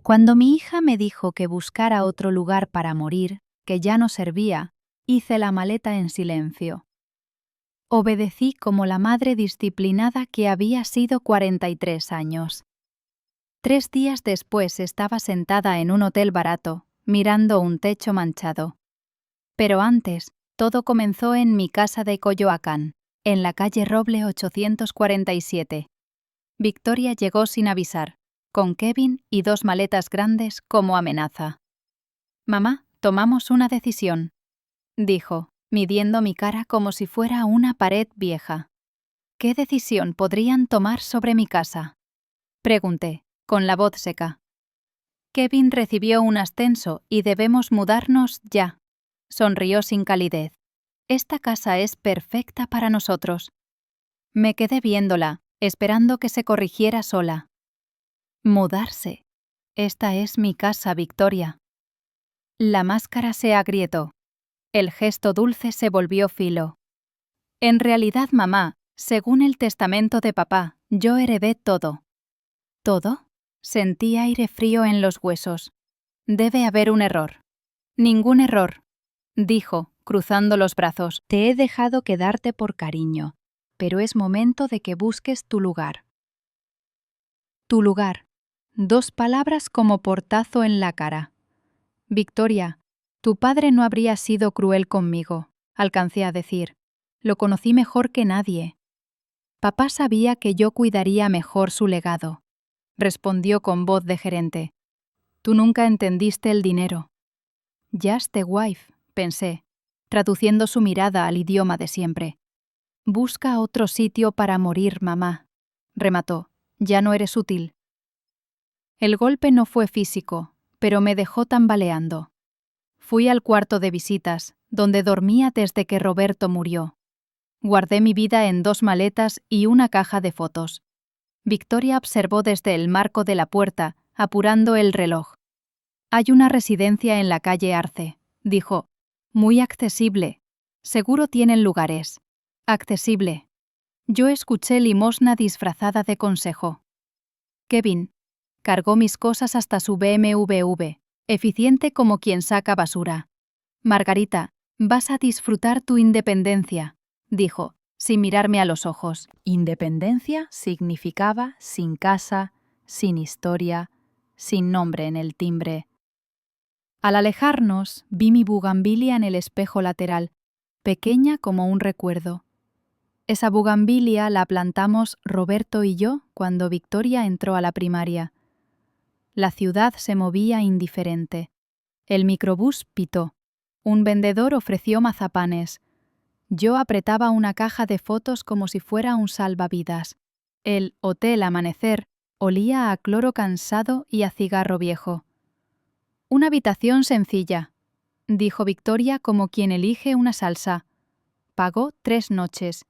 Cuando mi hija me dijo que buscara otro lugar para morir, que ya no servía, hice la maleta en silencio. Obedecí como la madre disciplinada que había sido 43 años. 3 días después estaba sentada en un hotel barato, mirando un techo manchado. Pero antes, todo comenzó en mi casa de Coyoacán, en la calle Roble 847. Victoria llegó sin avisar, con Kevin y 2 maletas grandes como amenaza. «Mamá, tomamos una decisión», dijo, midiendo mi cara como si fuera una pared vieja. «¿Qué decisión podrían tomar sobre mi casa?», pregunté, con la voz seca. «Kevin recibió un ascenso y debemos mudarnos ya», sonrió sin calidez. «Esta casa es perfecta para nosotros». Me quedé viéndola, esperando que se corrigiera sola. «Mudarse. Esta es mi casa, Victoria». La máscara se agrietó. El gesto dulce se volvió filo. «En realidad, mamá, según el testamento de papá, yo heredé todo». ¿Todo? Sentí aire frío en los huesos. «Debe haber un error». «Ningún error», dijo, cruzando los brazos. «Te he dejado quedarte por cariño, pero es momento de que busques tu lugar». Tu lugar. 2 palabras como portazo en la cara. «Victoria, tu padre no habría sido cruel conmigo», alcancé a decir. «Lo conocí mejor que nadie». «Papá sabía que yo cuidaría mejor su legado», respondió con voz de gerente. «Tú nunca entendiste el dinero». «Just the wife», pensé, traduciendo su mirada al idioma de siempre. «Busca otro sitio para morir, mamá», remató. «Ya no eres útil». El golpe no fue físico, pero me dejó tambaleando. Fui al cuarto de visitas, donde dormía desde que Roberto murió. Guardé mi vida en 2 maletas y una caja de fotos. Victoria observó desde el marco de la puerta, apurando el reloj. «Hay una residencia en la calle Arce», dijo. «Muy accesible. Seguro tienen lugares». «Accesible». Yo escuché limosna disfrazada de consejo. Kevin cargó mis cosas hasta su BMW, eficiente como quien saca basura. «Margarita, vas a disfrutar tu independencia», dijo, sin mirarme a los ojos. Independencia significaba sin casa, sin historia, sin nombre en el timbre. Al alejarnos, vi mi bugambilia en el espejo lateral, pequeña como un recuerdo. Esa bugambilia la plantamos Roberto y yo cuando Victoria entró a la primaria. La ciudad se movía indiferente. El microbús pitó. Un vendedor ofreció mazapanes. Yo apretaba una caja de fotos como si fuera un salvavidas. El Hotel Amanecer olía a cloro cansado y a cigarro viejo. «Una habitación sencilla», dijo Victoria como quien elige una salsa. Pagó 3 noches.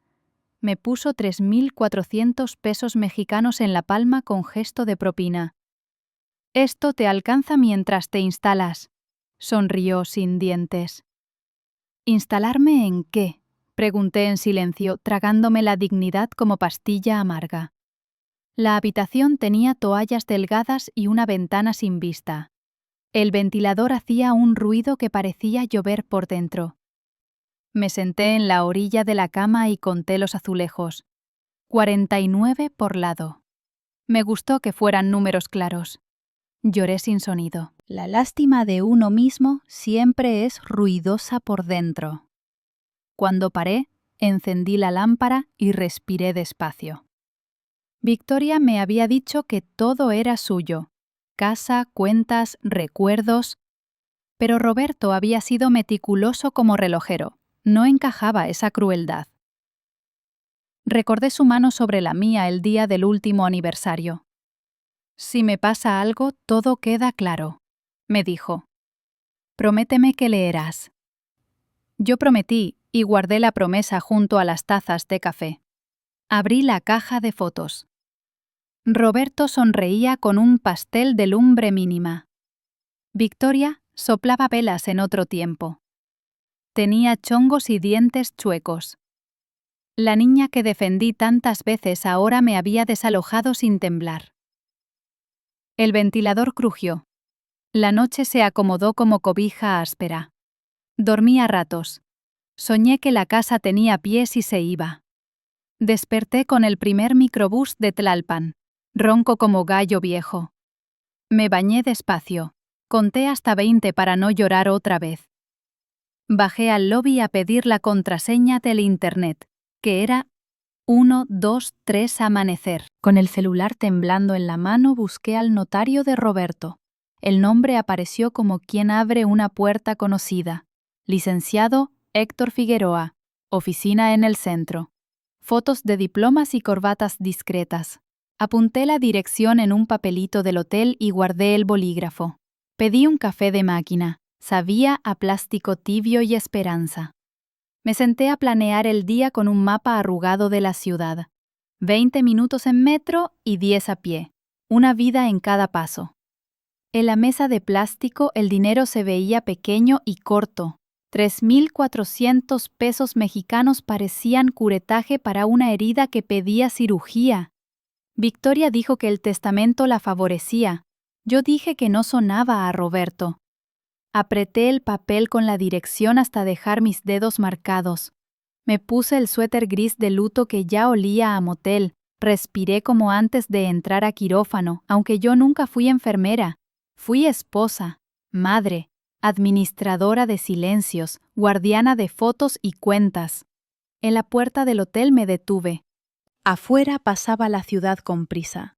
Me puso 3.400 pesos mexicanos en la palma con gesto de propina. «Esto te alcanza mientras te instalas», sonrió sin dientes. «¿Instalarme en qué?», pregunté en silencio, tragándome la dignidad como pastilla amarga. La habitación tenía toallas delgadas y una ventana sin vista. El ventilador hacía un ruido que parecía llover por dentro. Me senté en la orilla de la cama y conté los azulejos. 49 por lado. Me gustó que fueran números claros. Lloré sin sonido. La lástima de uno mismo siempre es ruidosa por dentro. Cuando paré, encendí la lámpara y respiré despacio. Victoria me había dicho que todo era suyo: casa, cuentas, recuerdos. Pero Roberto había sido meticuloso como relojero. No encajaba esa crueldad. Recordé su mano sobre la mía el día del último aniversario. «Si me pasa algo, todo queda claro», me dijo. «Prométeme que leerás». Yo prometí y guardé la promesa junto a las tazas de café. Abrí la caja de fotos. Roberto sonreía con un pastel de lumbre mínima. Victoria soplaba velas en otro tiempo. Tenía chongos y dientes chuecos. La niña que defendí tantas veces ahora me había desalojado sin temblar. El ventilador crujió. La noche se acomodó como cobija áspera. Dormí a ratos. Soñé que la casa tenía pies y se iba. Desperté con el primer microbús de Tlalpan, ronco como gallo viejo. Me bañé despacio. Conté hasta 20 para no llorar otra vez. Bajé al lobby a pedir la contraseña del internet, que era 1, 2, 3 amanecer. Con el celular temblando en la mano busqué al notario de Roberto. El nombre apareció como quien abre una puerta conocida. Licenciado Héctor Figueroa, oficina en el centro. Fotos de diplomas y corbatas discretas. Apunté la dirección en un papelito del hotel y guardé el bolígrafo. Pedí un café de máquina. Sabía a plástico tibio y esperanza. Me senté a planear el día con un mapa arrugado de la ciudad. 20 minutos en metro y 10 a pie. Una vida en cada paso. En la mesa de plástico el dinero se veía pequeño y corto. 3.400 pesos mexicanos parecían curetaje para una herida que pedía cirugía. Victoria dijo que el testamento la favorecía. Yo dije que no sonaba a Roberto. Apreté el papel con la dirección hasta dejar mis dedos marcados. Me puse el suéter gris de luto que ya olía a motel. Respiré como antes de entrar a quirófano, aunque yo nunca fui enfermera. Fui esposa, madre, administradora de silencios, guardiana de fotos y cuentas. En la puerta del hotel me detuve. Afuera pasaba la ciudad con prisa.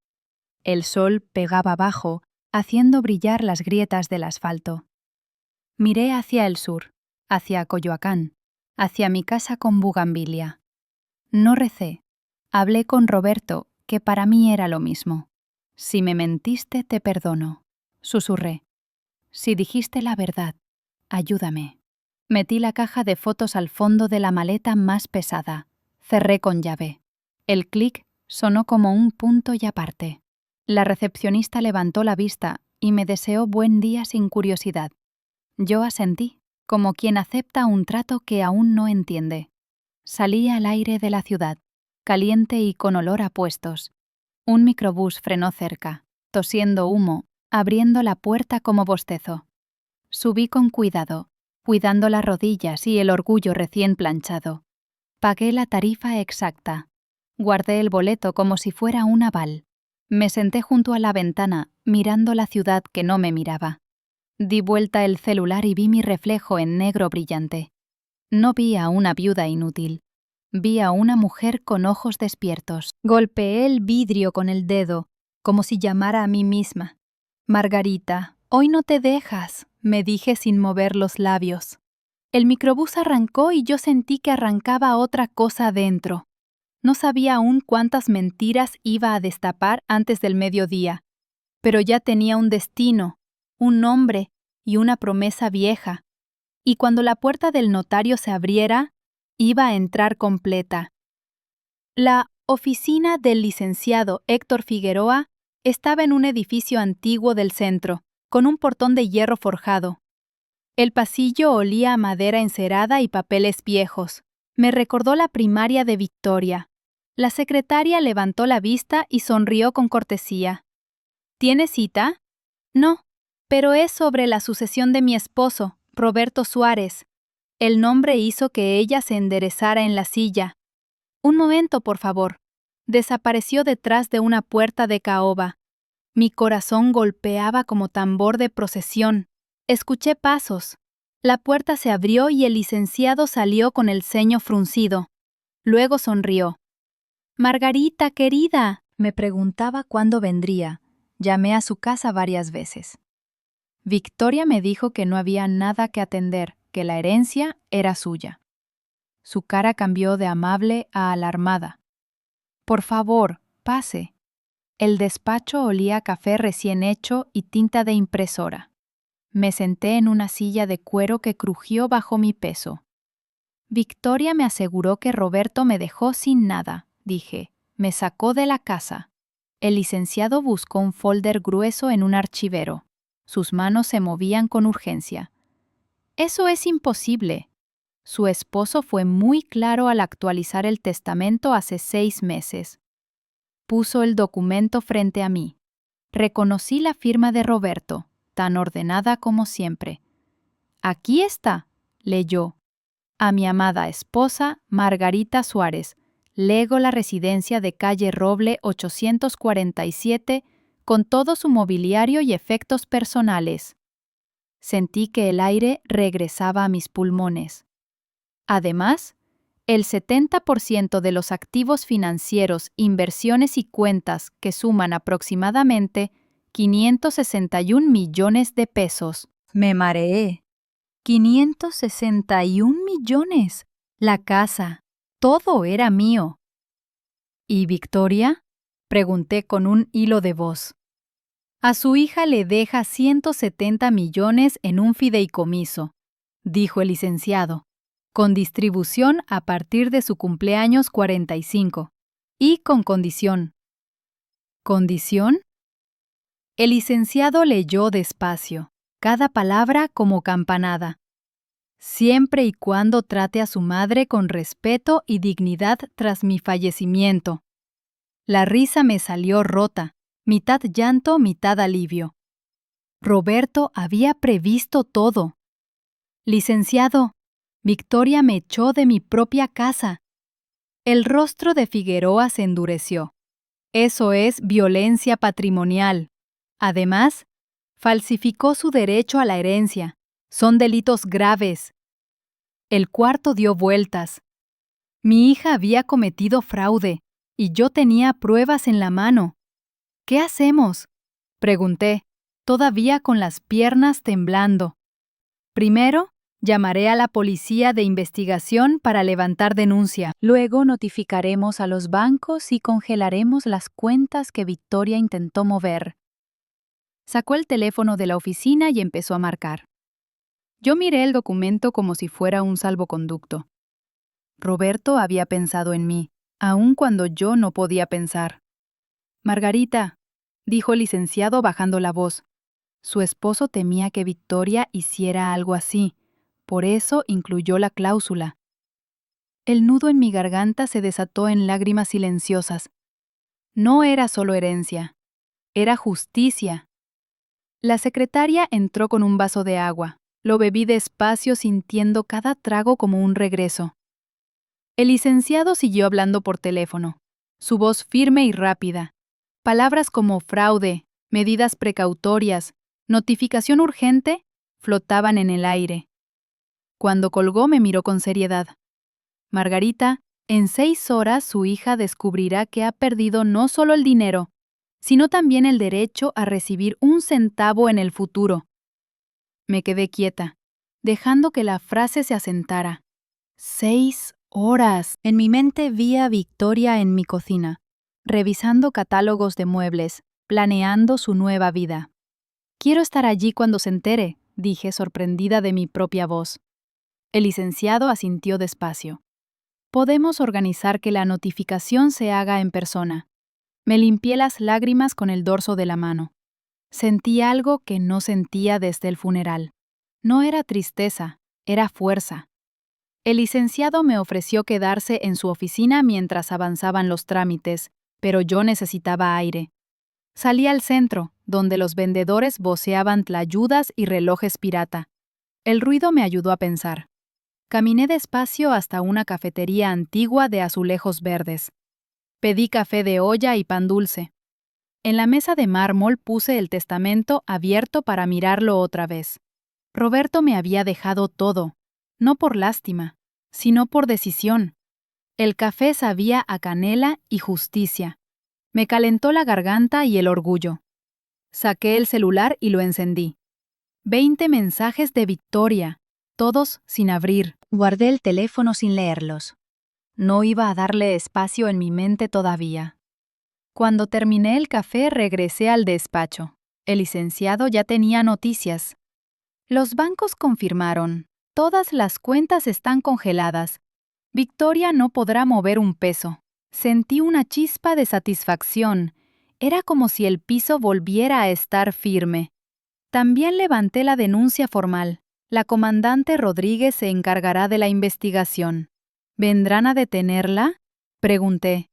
El sol pegaba abajo, haciendo brillar las grietas del asfalto. Miré hacia el sur, hacia Coyoacán, hacia mi casa con bugambilia. No recé. Hablé con Roberto, que para mí era lo mismo. Si me mentiste, te perdono. Susurré. Si dijiste la verdad, ayúdame. Metí la caja de fotos al fondo de la maleta más pesada. Cerré con llave. El clic sonó como un punto y aparte. La recepcionista levantó la vista y me deseó buen día sin curiosidad. Yo asentí, como quien acepta un trato que aún no entiende. Salí al aire de la ciudad, caliente y con olor a puestos. Un microbús frenó cerca, tosiendo humo, abriendo la puerta como bostezo. Subí con cuidado, cuidando las rodillas y el orgullo recién planchado. Pagué la tarifa exacta. Guardé el boleto como si fuera un aval. Me senté junto a la ventana, mirando la ciudad que no me miraba. Di vuelta el celular y vi mi reflejo en negro brillante. No vi a una viuda inútil. Vi a una mujer con ojos despiertos. Golpeé el vidrio con el dedo, como si llamara a mí misma. Margarita, hoy no te dejas, me dije sin mover los labios. El microbús arrancó y yo sentí que arrancaba otra cosa dentro. No sabía aún cuántas mentiras iba a destapar antes del mediodía, pero ya tenía un destino, un nombre y una promesa vieja. Y cuando la puerta del notario se abriera, iba a entrar completa. La oficina del licenciado Héctor Figueroa estaba en un edificio antiguo del centro, con un portón de hierro forjado. El pasillo olía a madera encerada y papeles viejos. Me recordó la primaria de Victoria. La secretaria levantó la vista y sonrió con cortesía. ¿Tiene cita? No, pero es sobre la sucesión de mi esposo, Roberto Suárez. El nombre hizo que ella se enderezara en la silla. Un momento, por favor. Desapareció detrás de una puerta de caoba. Mi corazón golpeaba como tambor de procesión. Escuché pasos. La puerta se abrió y el licenciado salió con el ceño fruncido. Luego sonrió. Margarita, querida, me preguntaba cuándo vendría. Llamé a su casa varias veces. Victoria me dijo que no había nada que atender, que la herencia era suya. Su cara cambió de amable a alarmada. Por favor, pase. El despacho olía a café recién hecho y tinta de impresora. Me senté en una silla de cuero que crujió bajo mi peso. Victoria me aseguró que Roberto me dejó sin nada, dije. Me sacó de la casa. El licenciado buscó un folder grueso en un archivero. Sus manos se movían con urgencia. Eso es imposible. Su esposo fue muy claro al actualizar el testamento hace 6 meses. Puso el documento frente a mí. reconocí la firma de Roberto, tan ordenada como siempre. «Aquí está», leyó. «A mi amada esposa, Margarita Suárez, lego la residencia de calle Roble 847, con todo su mobiliario y efectos personales». Sentí que el aire regresaba a mis pulmones. Además, el 70% de los activos financieros, inversiones y cuentas que suman aproximadamente 561 millones de pesos. Me mareé. 561 millones. La casa. Todo era mío. ¿Y Victoria?, pregunté con un hilo de voz. A su hija le deja 170 millones en un fideicomiso, dijo el licenciado, con distribución a partir de su cumpleaños 45, y con condición. ¿Condición? El licenciado leyó despacio, cada palabra como campanada. Siempre y cuando trate a su madre con respeto y dignidad tras mi fallecimiento. La risa me salió rota, mitad llanto, mitad alivio. Roberto había previsto todo. Licenciado, Victoria me echó de mi propia casa. El rostro de Figueroa se endureció. Eso es violencia patrimonial. Además, falsificó su derecho a la herencia. Son delitos graves. El cuarto dio vueltas. Mi hija había cometido fraude, y yo tenía pruebas en la mano. ¿Qué hacemos?, pregunté, todavía con las piernas temblando. Primero, llamaré a la policía de investigación para levantar denuncia. Luego notificaremos a los bancos y congelaremos las cuentas que Victoria intentó mover. Sacó el teléfono de la oficina y empezó a marcar. Yo miré el documento como si fuera un salvoconducto. Roberto había pensado en mí, aun cuando yo no podía pensar. «Margarita», dijo el licenciado bajando la voz. Su esposo temía que Victoria hiciera algo así, por eso incluyó la cláusula. El nudo en mi garganta se desató en lágrimas silenciosas. No era solo herencia, era justicia. La secretaria entró con un vaso de agua. Lo bebí despacio, sintiendo cada trago como un regreso. El licenciado siguió hablando por teléfono, su voz firme y rápida. Palabras como fraude, medidas precautorias, notificación urgente, flotaban en el aire. Cuando colgó me miró con seriedad. «Margarita, en 6 horas su hija descubrirá que ha perdido no solo el dinero, sino también el derecho a recibir un centavo en el futuro». Me quedé quieta, dejando que la frase se asentara. 6 horas. En mi mente vi a Victoria en mi cocina, revisando catálogos de muebles, planeando su nueva vida. «Quiero estar allí cuando se entere», dije, sorprendida de mi propia voz. El licenciado asintió despacio. «Podemos organizar que la notificación se haga en persona». Me limpié las lágrimas con el dorso de la mano. Sentí algo que no sentía desde el funeral. No era tristeza, era fuerza. El licenciado me ofreció quedarse en su oficina mientras avanzaban los trámites, pero yo necesitaba aire. Salí al centro, donde los vendedores voceaban tlayudas y relojes pirata. El ruido me ayudó a pensar. Caminé despacio hasta una cafetería antigua de azulejos verdes. Pedí café de olla y pan dulce. En la mesa de mármol puse el testamento abierto para mirarlo otra vez. Roberto me había dejado todo, no por lástima, sino por decisión. El café sabía a canela y justicia. Me calentó la garganta y el orgullo. Saqué el celular y lo encendí. 20 mensajes de Victoria, todos sin abrir. Guardé el teléfono sin leerlos. No iba a darle espacio en mi mente todavía. Cuando terminé el café regresé al despacho. El licenciado ya tenía noticias. Los bancos confirmaron. Todas las cuentas están congeladas. Victoria no podrá mover un peso. Sentí una chispa de satisfacción. Era como si el piso volviera a estar firme. También levanté la denuncia formal. La comandante Rodríguez se encargará de la investigación. ¿Vendrán a detenerla?, pregunté.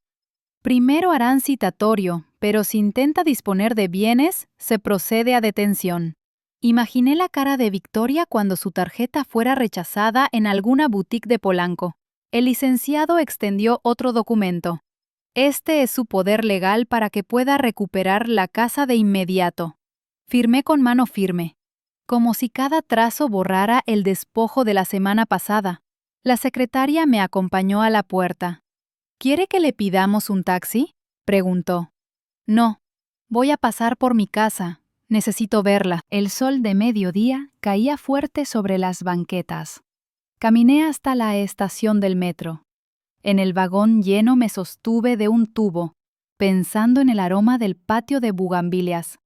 Primero harán citatorio, pero si intenta disponer de bienes, se procede a detención. Imaginé la cara de Victoria cuando su tarjeta fuera rechazada en alguna boutique de Polanco. El licenciado extendió otro documento. Este es su poder legal para que pueda recuperar la casa de inmediato. Firmé con mano firme, como si cada trazo borrara el despojo de la semana pasada. La secretaria me acompañó a la puerta. ¿Quiere que le pidamos un taxi?, preguntó. No, voy a pasar por mi casa. Necesito verla. El sol de mediodía caía fuerte sobre las banquetas. Caminé hasta la estación del metro. En el vagón lleno me sostuve de un tubo, pensando en el aroma del patio de bugambilias.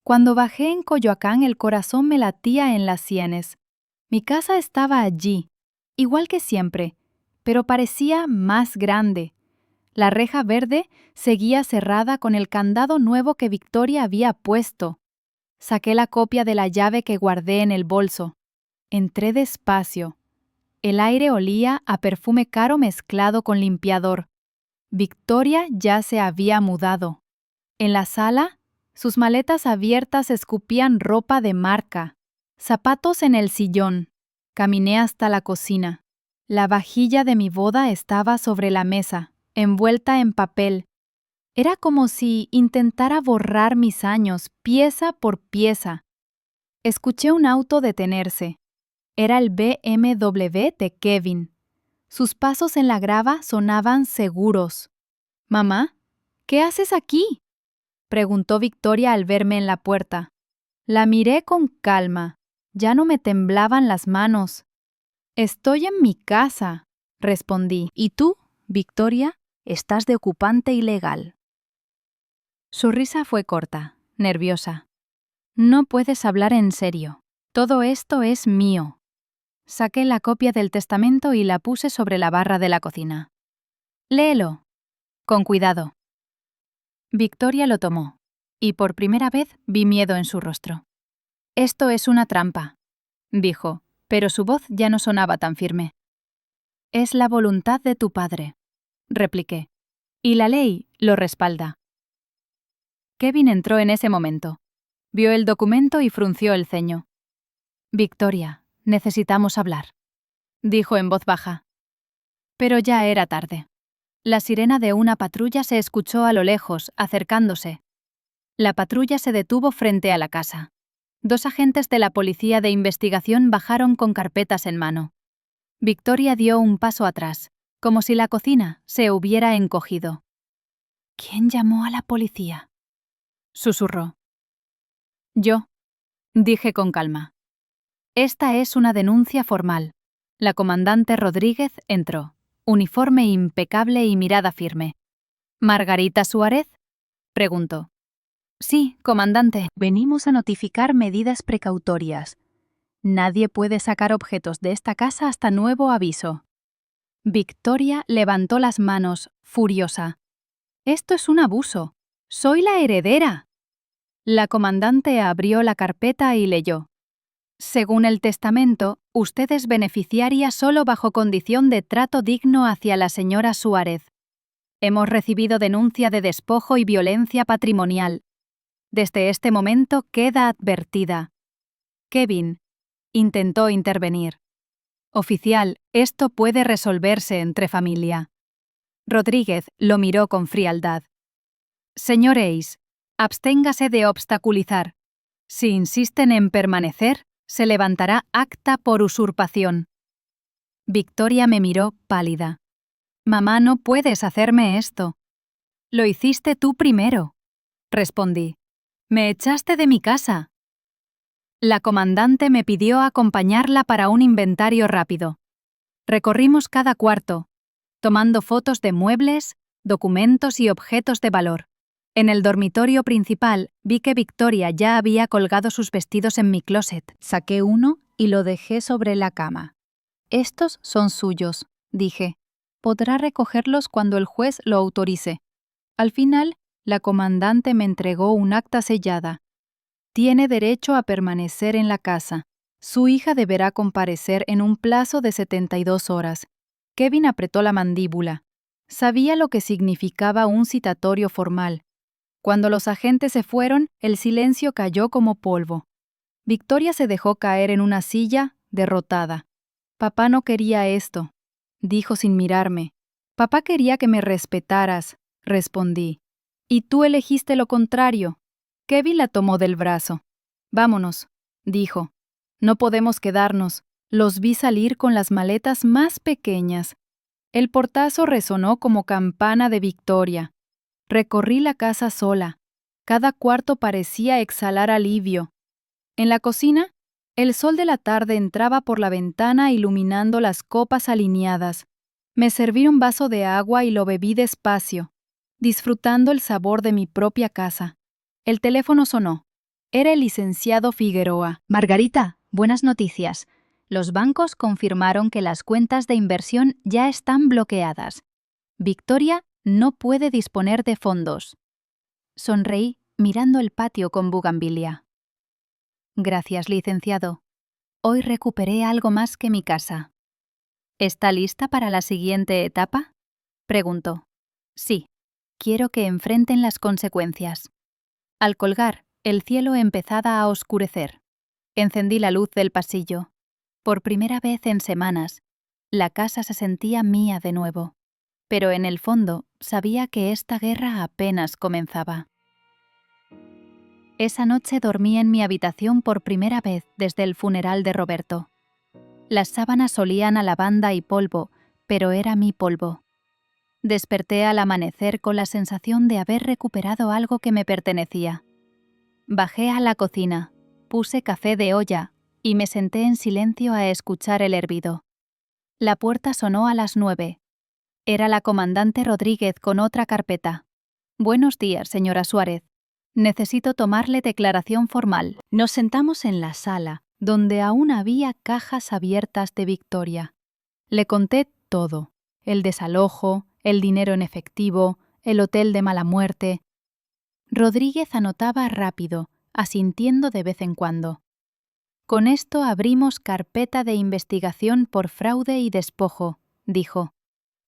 Cuando bajé en Coyoacán, el corazón me latía en las sienes. Mi casa estaba allí, igual que siempre, pero parecía más grande. La reja verde seguía cerrada con el candado nuevo que Victoria había puesto. Saqué la copia de la llave que guardé en el bolso. Entré despacio. El aire olía a perfume caro mezclado con limpiador. Victoria ya se había mudado. En la sala, sus maletas abiertas escupían ropa de marca. Zapatos en el sillón. Caminé hasta la cocina. La vajilla de mi boda estaba sobre la mesa, envuelta en papel. Era como si intentara borrar mis años, pieza por pieza. Escuché un auto detenerse. Era el BMW de Kevin. Sus pasos en la grava sonaban seguros. «Mamá, ¿qué haces aquí?», preguntó Victoria al verme en la puerta. La miré con calma. Ya no me temblaban las manos. «Estoy en mi casa», respondí. «Y tú, Victoria, estás de ocupante ilegal». Su risa fue corta, nerviosa. «No puedes hablar en serio. Todo esto es mío». Saqué la copia del testamento y la puse sobre la barra de la cocina. «Léelo. Con cuidado». Victoria lo tomó, y por primera vez vi miedo en su rostro. «Esto es una trampa», dijo, pero su voz ya no sonaba tan firme. «Es la voluntad de tu padre», repliqué, «y la ley lo respalda». Kevin entró en ese momento. Vio el documento y frunció el ceño. «Victoria, necesitamos hablar», dijo en voz baja. Pero ya era tarde. La sirena de una patrulla se escuchó a lo lejos, acercándose. La patrulla se detuvo frente a la casa. 2 agentes de la policía de investigación bajaron con carpetas en mano. Victoria dio un paso atrás, como si la cocina se hubiera encogido. «¿Quién llamó a la policía?», susurró. «Yo», dije con calma. «Esta es una denuncia formal». La comandante Rodríguez entró, uniforme impecable y mirada firme. «¿Margarita Suárez?», preguntó. «Sí, comandante. Venimos a notificar medidas precautorias. Nadie puede sacar objetos de esta casa hasta nuevo aviso». Victoria levantó las manos, furiosa. «Esto es un abuso. Soy la heredera». La comandante abrió la carpeta y leyó. «Según el testamento, usted es beneficiaria solo bajo condición de trato digno hacia la señora Suárez. Hemos recibido denuncia de despojo y violencia patrimonial. Desde este momento queda advertida». Kevin intentó intervenir. «Oficial, esto puede resolverse entre familia». Rodríguez lo miró con frialdad. «Señor Ace, absténgase de obstaculizar. Si insisten en permanecer, se levantará acta por usurpación». Victoria me miró pálida. «Mamá, no puedes hacerme esto». «Lo hiciste tú primero», respondí. «Me echaste de mi casa». La comandante me pidió acompañarla para un inventario rápido. Recorrimos cada cuarto, tomando fotos de muebles, documentos y objetos de valor. En el dormitorio principal vi que Victoria ya había colgado sus vestidos en mi closet. Saqué uno y lo dejé sobre la cama. «Estos son suyos», dije. «Podrá recogerlos cuando el juez lo autorice». Al final, la comandante me entregó un acta sellada. «Tiene derecho a permanecer en la casa. Su hija deberá comparecer en un plazo de 72 horas». Kevin apretó la mandíbula. Sabía lo que significaba un citatorio formal. Cuando los agentes se fueron, el silencio cayó como polvo. Victoria se dejó caer en una silla, derrotada. Papá no quería esto, dijo sin mirarme. Papá quería que me respetaras, respondí. Y tú elegiste lo contrario. Kevin la tomó del brazo. Vámonos, dijo. No podemos quedarnos. Los vi salir con las maletas más pequeñas. El portazo resonó como campana de victoria. Recorrí la casa sola. Cada cuarto parecía exhalar alivio. En la cocina, el sol de la tarde entraba por la ventana iluminando las copas alineadas. Me serví un vaso de agua y lo bebí despacio, disfrutando el sabor de mi propia casa. El teléfono sonó. Era el licenciado Figueroa. Margarita, buenas noticias. Los bancos confirmaron que las cuentas de inversión ya están bloqueadas. Victoria no puede disponer de fondos. Sonreí mirando el patio con bugambilia. Gracias, licenciado. Hoy recuperé algo más que mi casa. ¿Está lista para la siguiente etapa? Preguntó. Sí. Quiero que enfrenten las consecuencias. Al colgar, el cielo empezaba a oscurecer. Encendí la luz del pasillo. Por primera vez en semanas, la casa se sentía mía de nuevo. Pero en el fondo sabía que esta guerra apenas comenzaba. Esa noche dormí en mi habitación por primera vez desde el funeral de Roberto. Las sábanas olían a lavanda y polvo, pero era mi polvo. Desperté al amanecer con la sensación de haber recuperado algo que me pertenecía. Bajé a la cocina, puse café de olla y me senté en silencio a escuchar el hervido. La puerta sonó a las 9. Era la comandante Rodríguez con otra carpeta. Buenos días, señora Suárez. Necesito tomarle declaración formal. Nos sentamos en la sala, donde aún había cajas abiertas de Victoria. Le conté todo: el desalojo, el dinero en efectivo, el hotel de mala muerte. Rodríguez anotaba rápido, asintiendo de vez en cuando. Con esto abrimos carpeta de investigación por fraude y despojo, dijo.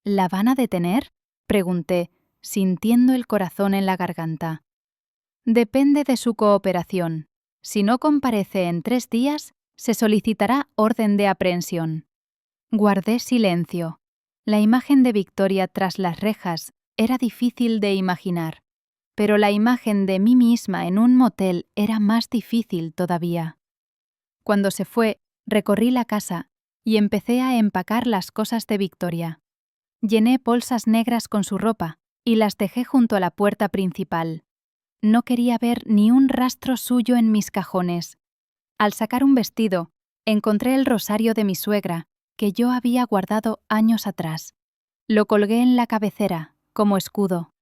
¿La van a detener?, pregunté, sintiendo el corazón en la garganta. Depende de su cooperación. Si no comparece en 3 días, se solicitará orden de aprehensión. Guardé silencio. La imagen de Victoria tras las rejas era difícil de imaginar, pero la imagen de mí misma en un motel era más difícil todavía. Cuando se fue, recorrí la casa y empecé a empacar las cosas de Victoria. Llené bolsas negras con su ropa y las dejé junto a la puerta principal. No quería ver ni un rastro suyo en mis cajones. Al sacar un vestido, encontré el rosario de mi suegra, que yo había guardado años atrás. Lo colgué en la cabecera, como escudo.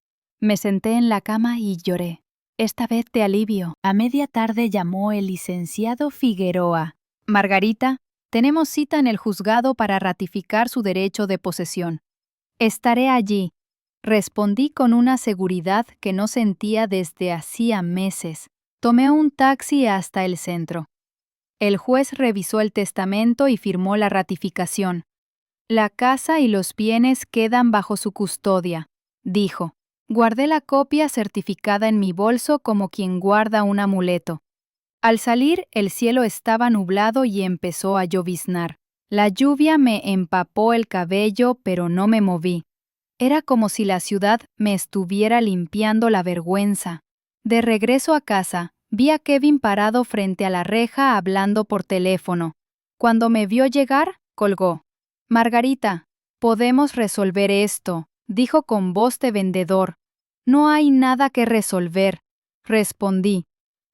Me senté en la cama y lloré, esta vez de alivio. A media tarde llamó el licenciado Figueroa. Margarita, tenemos cita en el juzgado para ratificar su derecho de posesión. Estaré allí, respondí con una seguridad que no sentía desde hacía meses. Tomé un taxi hasta el centro. El juez revisó el testamento y firmó la ratificación. La casa y los bienes quedan bajo su custodia, dijo. Guardé la copia certificada en mi bolso como quien guarda un amuleto. Al salir, el cielo estaba nublado y empezó a lloviznar. La lluvia me empapó el cabello, pero no me moví. Era como si la ciudad me estuviera limpiando la vergüenza. De regreso a casa, vi a Kevin parado frente a la reja hablando por teléfono. Cuando me vio llegar, colgó. Margarita, podemos resolver esto, dijo con voz de vendedor. No hay nada que resolver, respondí.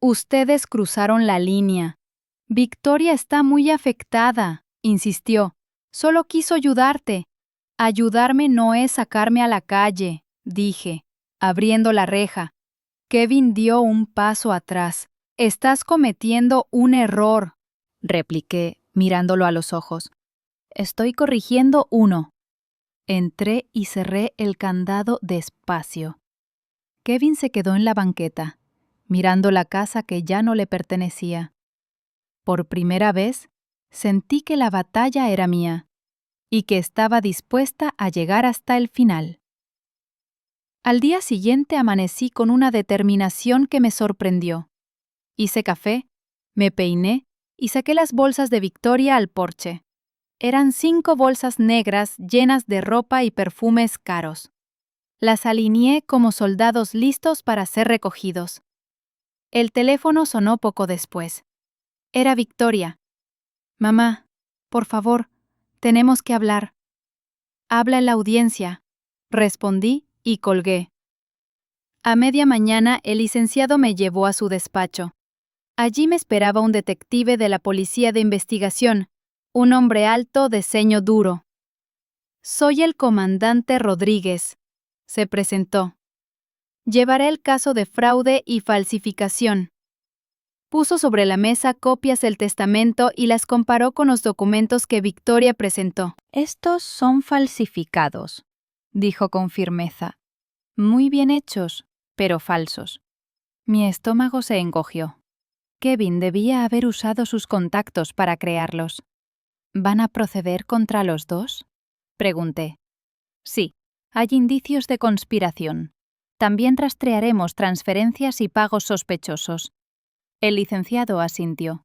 Ustedes cruzaron la línea. Victoria está muy afectada, insistió. Solo quiso ayudarte. Ayudarme no es sacarme a la calle, dije, abriendo la reja. Kevin dio un paso atrás. Estás cometiendo un error, repliqué, mirándolo a los ojos. Estoy corrigiendo uno. Entré y cerré el candado despacio. Kevin se quedó en la banqueta, mirando la casa que ya no le pertenecía. Por primera vez, sentí que la batalla era mía y que estaba dispuesta a llegar hasta el final. Al día siguiente amanecí con una determinación que me sorprendió. Hice café, me peiné y saqué las bolsas de Victoria al porche. Eran 5 bolsas negras llenas de ropa y perfumes caros. Las alineé como soldados listos para ser recogidos. El teléfono sonó poco después. Era Victoria. «Mamá, por favor, tenemos que hablar». «Habla en la audiencia», respondí y colgué. A media mañana el licenciado me llevó a su despacho. Allí me esperaba un detective de la Policía de Investigación, un hombre alto de ceño duro. «Soy el comandante Rodríguez», se presentó. «Llevaré el caso de fraude y falsificación». Puso sobre la mesa copias del testamento y las comparó con los documentos que Victoria presentó. «Estos son falsificados», dijo con firmeza. «Muy bien hechos, pero falsos». Mi estómago se encogió. Kevin debía haber usado sus contactos para crearlos. ¿Van a proceder contra los dos?, pregunté. Sí, hay indicios de conspiración. También rastrearemos transferencias y pagos sospechosos. El licenciado asintió.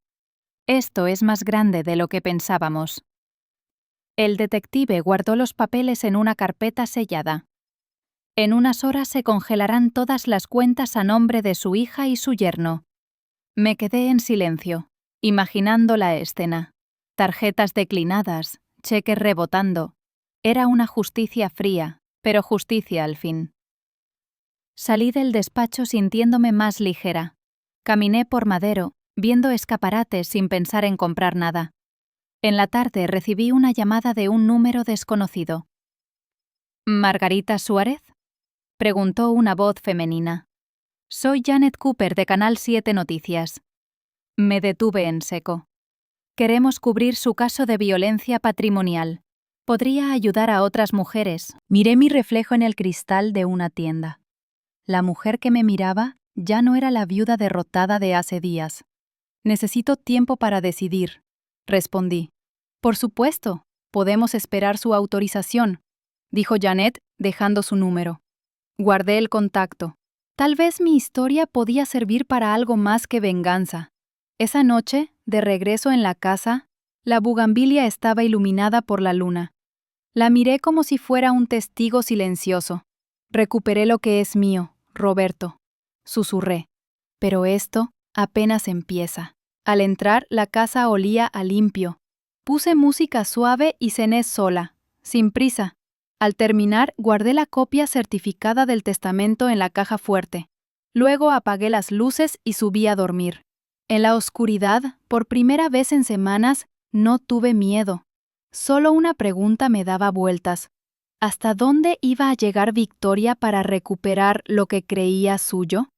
Esto es más grande de lo que pensábamos. El detective guardó los papeles en una carpeta sellada. En unas horas se congelarán todas las cuentas a nombre de su hija y su yerno. Me quedé en silencio, imaginando la escena. Tarjetas declinadas, cheques rebotando. Era una justicia fría, pero justicia al fin. Salí del despacho sintiéndome más ligera. Caminé por Madero, viendo escaparates sin pensar en comprar nada. En la tarde recibí una llamada de un número desconocido. «¿Margarita Suárez?», preguntó una voz femenina. «Soy Janet Cooper de Canal 7 Noticias». Me detuve en seco. «Queremos cubrir su caso de violencia patrimonial. Podría ayudar a otras mujeres». Miré mi reflejo en el cristal de una tienda. La mujer que me miraba ya no era la viuda derrotada de hace días. «Necesito tiempo para decidir», respondí. «Por supuesto, podemos esperar su autorización», dijo Janet, dejando su número. Guardé el contacto. Tal vez mi historia podía servir para algo más que venganza. Esa noche, de regreso en la casa, la bugambilia estaba iluminada por la luna. La miré como si fuera un testigo silencioso. «Recuperé lo que es mío, Roberto», susurré. «Pero esto apenas empieza». Al entrar, la casa olía a limpio. Puse música suave y cené sola, sin prisa. Al terminar, guardé la copia certificada del testamento en la caja fuerte. Luego apagué las luces y subí a dormir. En la oscuridad, por primera vez en semanas, no tuve miedo. Solo una pregunta me daba vueltas. ¿Hasta dónde iba a llegar Victoria para recuperar lo que creía suyo?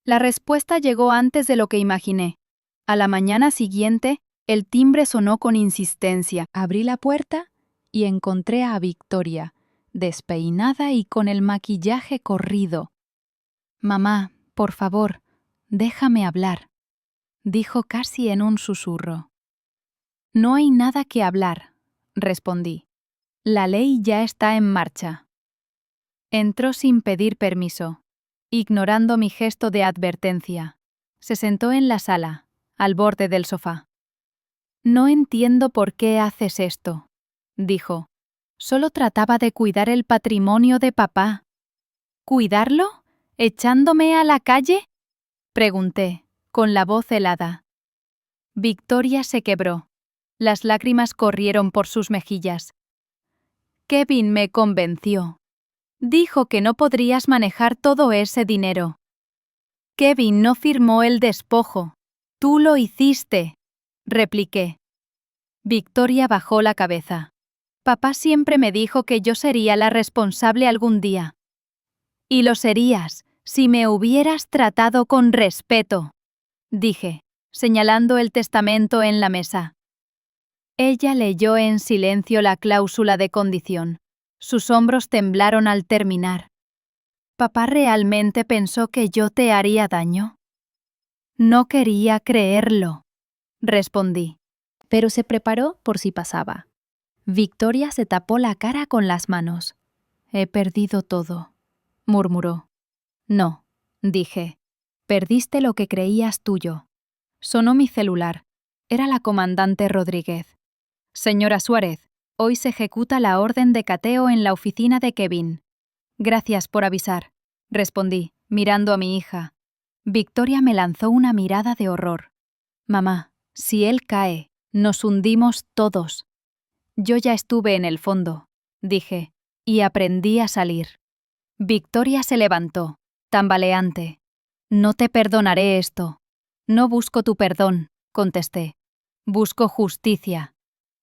La respuesta llegó antes de lo que imaginé. A la mañana siguiente, el timbre sonó con insistencia. Abrí la puerta y encontré a Victoria, despeinada y con el maquillaje corrido. «Mamá, por favor, déjame hablar», dijo casi en un susurro. «No hay nada que hablar», respondí. «La ley ya está en marcha». Entró sin pedir permiso, ignorando mi gesto de advertencia. Se sentó en la sala, al borde del sofá. «No entiendo por qué haces esto», dijo. «Solo trataba de cuidar el patrimonio de papá». «¿Cuidarlo? ¿Echándome a la calle?», pregunté, con la voz helada. Victoria se quebró. Las lágrimas corrieron por sus mejillas. «Kevin me convenció. Dijo que no podrías manejar todo ese dinero». «Kevin no firmó el despojo. Tú lo hiciste», repliqué. Victoria bajó la cabeza. «Papá siempre me dijo que yo sería la responsable algún día». «Y lo serías, si me hubieras tratado con respeto», dije, señalando el testamento en la mesa. Ella leyó en silencio la cláusula de condición. Sus hombros temblaron al terminar. «¿Papá realmente pensó que yo te haría daño?» «No quería creerlo», respondí, pero se preparó por si pasaba. Victoria se tapó la cara con las manos. «He perdido todo. murmuró. No, dije. Perdiste lo que creías tuyo. Sonó mi celular. Era la comandante Rodríguez. Señora Suárez, hoy se ejecuta la orden de cateo en la oficina de Kevin. Gracias por avisar, respondí, mirando a mi hija. Victoria me lanzó una mirada de horror. Mamá, si él cae, nos hundimos todos. Yo ya estuve en el fondo, dije, y aprendí a salir. Victoria se levantó, tambaleante. No te perdonaré esto. No busco tu perdón, contesté. Busco justicia.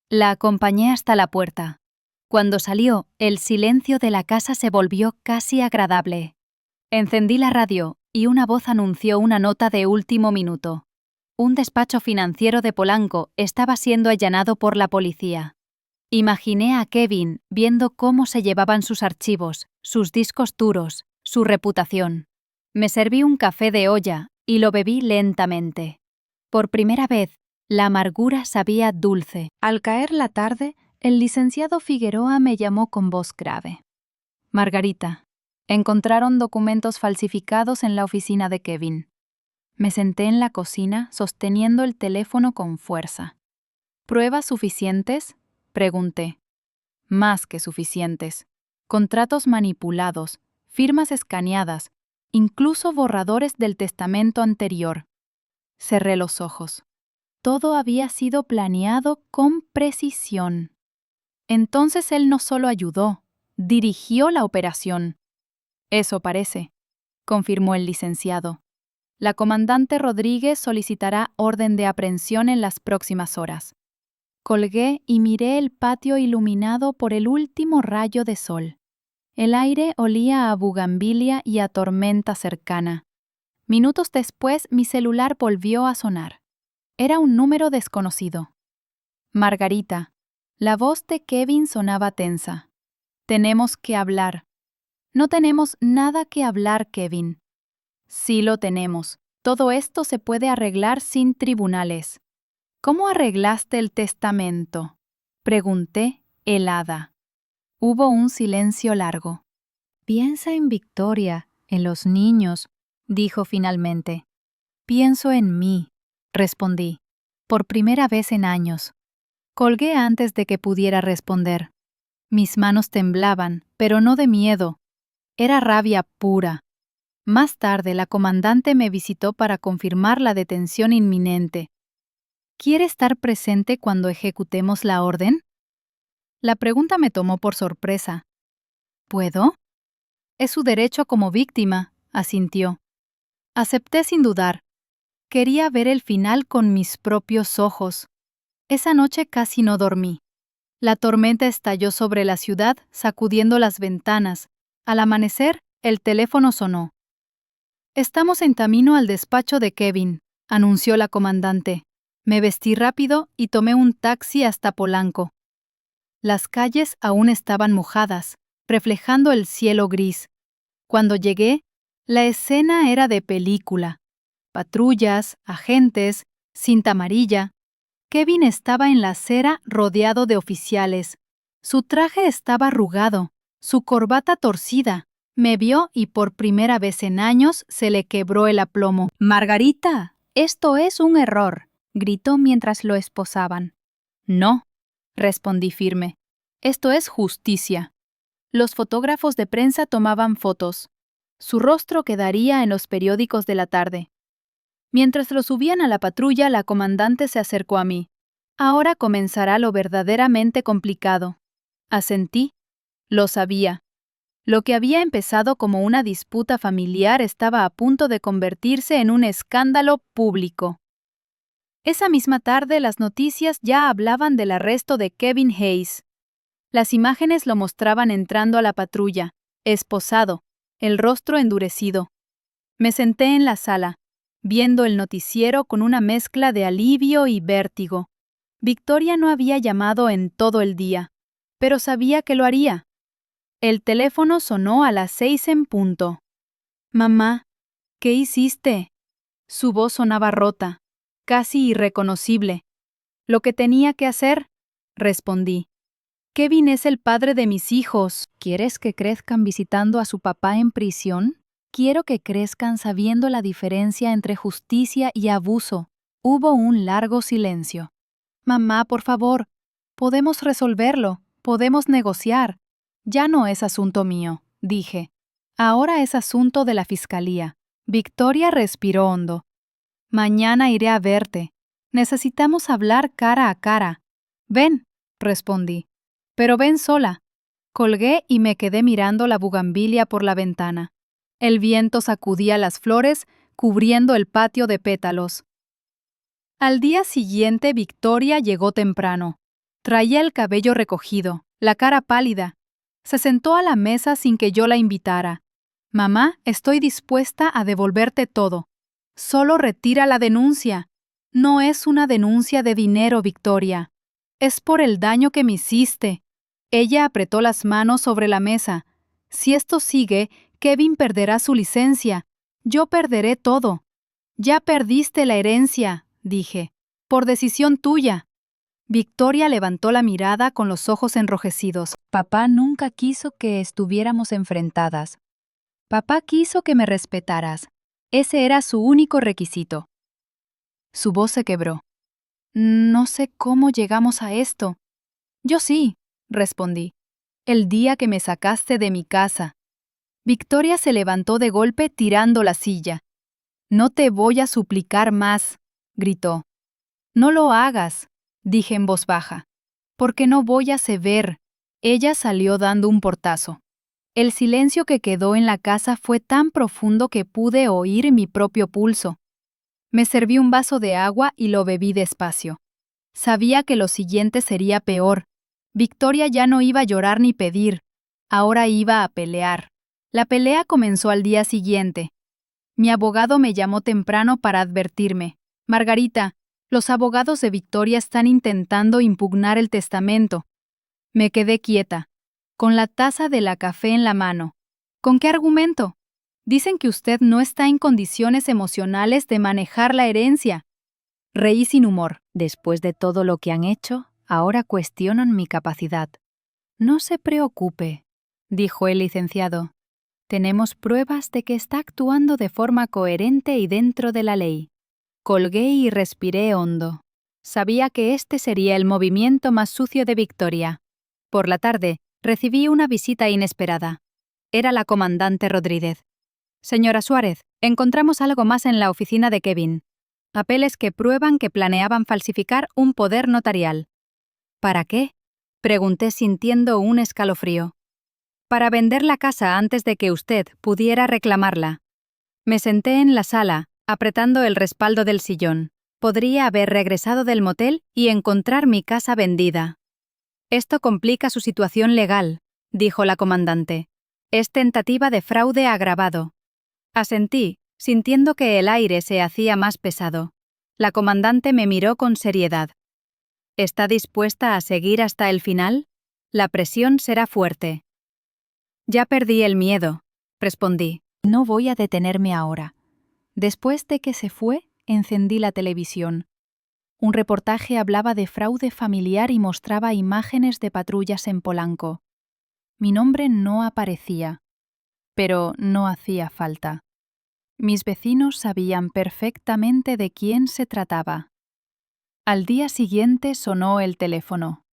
La acompañé hasta la puerta. Cuando salió, el silencio de la casa se volvió casi agradable. Encendí la radio y una voz anunció una nota de último minuto. Un despacho financiero de Polanco estaba siendo allanado por la policía. Imaginé a Kevin viendo cómo se llevaban sus archivos, sus discos duros, su reputación. Me serví un café de olla y lo bebí lentamente. Por primera vez, la amargura sabía dulce. Al caer la tarde, el licenciado Figueroa me llamó con voz grave. Margarita, encontraron documentos falsificados en la oficina de Kevin. Me senté en la cocina sosteniendo el teléfono con fuerza. ¿Pruebas suficientes?, pregunté. Más que suficientes. Contratos manipulados, firmas escaneadas, incluso borradores del testamento anterior. Cerré los ojos. Todo había sido planeado con precisión. Entonces él no solo ayudó, dirigió la operación. Eso parece, confirmó el licenciado. La comandante Rodríguez solicitará orden de aprehensión en las próximas horas. Colgué y miré el patio iluminado por el último rayo de sol. El aire olía a bugambilia y a tormenta cercana. Minutos después, mi celular volvió a sonar. Era un número desconocido. Margarita. La voz de Kevin sonaba tensa. Tenemos que hablar. No tenemos nada que hablar, Kevin. Sí lo tenemos. Todo esto se puede arreglar sin tribunales. ¿Cómo arreglaste el testamento?, pregunté, helada. Hubo un silencio largo. Piensa en Victoria, en los niños, dijo finalmente. Pienso en mí, respondí, por primera vez en años. Colgué antes de que pudiera responder. Mis manos temblaban, pero no de miedo. Era rabia pura. Más tarde la comandante me visitó para confirmar la detención inminente. ¿Quiere estar presente cuando ejecutemos la orden? La pregunta me tomó por sorpresa. ¿Puedo? Es su derecho como víctima, asintió. Acepté sin dudar. Quería ver el final con mis propios ojos. Esa noche casi no dormí. La tormenta estalló sobre la ciudad, sacudiendo las ventanas. Al amanecer, el teléfono sonó. Estamos en camino al despacho de Kevin, anunció la comandante. Me vestí rápido y tomé un taxi hasta Polanco. Las calles aún estaban mojadas, reflejando el cielo gris. Cuando llegué, la escena era de película. Patrullas, agentes, cinta amarilla. Kevin estaba en la acera rodeado de oficiales. Su traje estaba arrugado, su corbata torcida. Me vio y por primera vez en años se le quebró el aplomo. «Margarita, esto es un error», gritó mientras lo esposaban. «No», respondí firme. «Esto es justicia». Los fotógrafos de prensa tomaban fotos. Su rostro quedaría en los periódicos de la tarde. Mientras lo subían a la patrulla, la comandante se acercó a mí. «Ahora comenzará lo verdaderamente complicado». Asentí. Lo sabía. Lo que había empezado como una disputa familiar estaba a punto de convertirse en un escándalo público. Esa misma tarde las noticias ya hablaban del arresto de Kevin Hayes. Las imágenes lo mostraban entrando a la patrulla, esposado, el rostro endurecido. Me senté en la sala, viendo el noticiero con una mezcla de alivio y vértigo. Victoria no había llamado en todo el día, pero sabía que lo haría. El teléfono sonó a las 6 en punto. «Mamá, ¿qué hiciste?». Su voz sonaba rota, casi irreconocible. «Lo que tenía que hacer», respondí. Kevin es el padre de mis hijos. ¿Quieres que crezcan visitando a su papá en prisión? Quiero que crezcan sabiendo la diferencia entre justicia y abuso. Hubo un largo silencio. Mamá, por favor, podemos resolverlo, podemos negociar. Ya no es asunto mío, dije. Ahora es asunto de la fiscalía. Victoria respiró hondo. Mañana iré a verte. Necesitamos hablar cara a cara. Ven, respondí. Pero ven sola. Colgué y me quedé mirando la bugambilia por la ventana. El viento sacudía las flores, cubriendo el patio de pétalos. Al día siguiente, Victoria llegó temprano. Traía el cabello recogido, la cara pálida. Se sentó a la mesa sin que yo la invitara. Mamá, estoy dispuesta a devolverte todo. Solo retira la denuncia. No es una denuncia de dinero, Victoria. Es por el daño que me hiciste. Ella apretó las manos sobre la mesa. Si esto sigue, Kevin perderá su licencia. Yo perderé todo. Ya perdiste la herencia, dije. Por decisión tuya. Victoria levantó la mirada con los ojos enrojecidos. Papá nunca quiso que estuviéramos enfrentadas. Papá quiso que me respetaras. Ese era su único requisito. Su voz se quebró. No sé cómo llegamos a esto. Yo sí, respondí. El día que me sacaste de mi casa. Victoria se levantó de golpe tirando la silla. No te voy a suplicar más, gritó. No lo hagas, dije en voz baja. Porque no voy a ceder. Ella salió dando un portazo. El silencio que quedó en la casa fue tan profundo que pude oír mi propio pulso. Me serví un vaso de agua y lo bebí despacio. Sabía que lo siguiente sería peor. Victoria ya no iba a llorar ni pedir. Ahora iba a pelear. La pelea comenzó al día siguiente. Mi abogado me llamó temprano para advertirme. Margarita, los abogados de Victoria están intentando impugnar el testamento. Me quedé quieta, con la taza de la café en la mano. ¿Con qué argumento? Dicen que usted no está en condiciones emocionales de manejar la herencia. Reí sin humor. Después de todo lo que han hecho, ahora cuestionan mi capacidad. No se preocupe, dijo el licenciado. Tenemos pruebas de que está actuando de forma coherente y dentro de la ley. Colgué y respiré hondo. Sabía que este sería el movimiento más sucio de Victoria. Por la tarde, recibí una visita inesperada. Era la comandante Rodríguez. Señora Suárez, encontramos algo más en la oficina de Kevin. Papeles que prueban que planeaban falsificar un poder notarial. ¿Para qué? Pregunté sintiendo un escalofrío. Para vender la casa antes de que usted pudiera reclamarla. Me senté en la sala, apretando el respaldo del sillón. Podría haber regresado del motel y encontrar mi casa vendida. Esto complica su situación legal, dijo la comandante. Es tentativa de fraude agravado. Asentí, sintiendo que el aire se hacía más pesado. La comandante me miró con seriedad. ¿Está dispuesta a seguir hasta el final? La presión será fuerte. Ya perdí el miedo, respondí. No voy a detenerme ahora. Después de que se fue, encendí la televisión. Un reportaje hablaba de fraude familiar y mostraba imágenes de patrullas en Polanco. Mi nombre no aparecía, pero no hacía falta. Mis vecinos sabían perfectamente de quién se trataba. Al día siguiente sonó el teléfono.